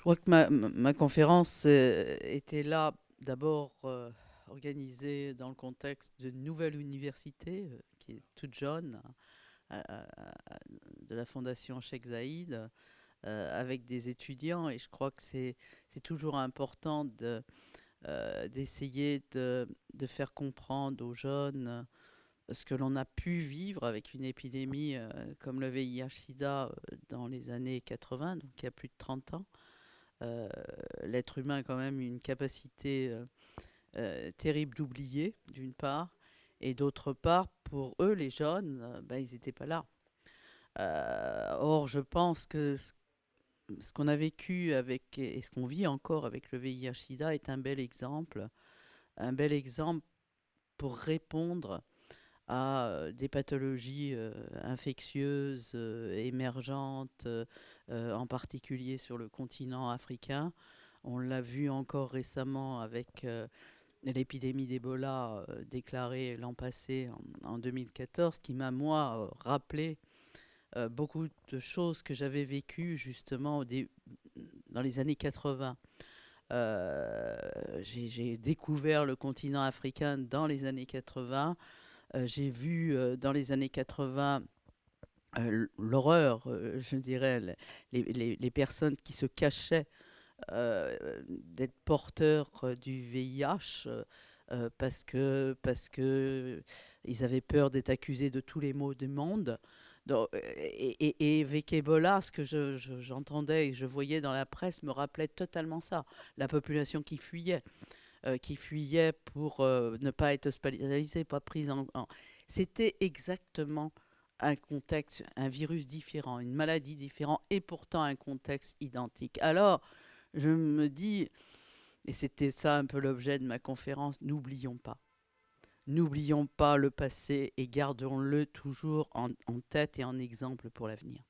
crois que ma conférence était là d'abord organisée dans le contexte d'une nouvelle université qui est toute jeune, de la Fondation Cheikh Zayed, avec des étudiants. Et je crois que c'est toujours important d'essayer de faire comprendre aux jeunes ce que l'on a pu vivre avec une épidémie comme le VIH-Sida dans les années 80, donc il y a plus de 30 ans. Euh, L'être humain a quand même une capacité terrible d'oublier, d'une part, et d'autre part, pour eux, les jeunes, ben, ils n'étaient pas là. Or, je pense que ce qu'on a vécu avec, et ce qu'on vit encore avec le VIH-Sida est un bel exemple pour répondre à des pathologies infectieuses émergentes, en particulier sur le continent africain. On l'a vu encore récemment avec l'épidémie d'Ebola déclarée l'an passé en 2014, qui m'a, moi, rappelé beaucoup de choses que j'avais vécues justement dans les années 80. J'ai découvert le continent africain dans les années 80. J'ai vu dans les années 80 l'horreur, je dirais, les personnes qui se cachaient d'être porteurs du VIH parce que ils avaient peur d'être accusés de tous les maux du monde. Donc, et avec Ebola, ce que j'entendais et je voyais dans la presse me rappelait totalement ça. La population qui fuyait pour ne pas être hospitalisée, pas prise en. C'était exactement un contexte, un virus différent, une maladie différente et pourtant un contexte identique. Alors, je me dis, et c'était ça un peu l'objet de ma conférence, n'oublions pas. N'oublions pas le passé et gardons-le toujours en tête et en exemple pour l'avenir.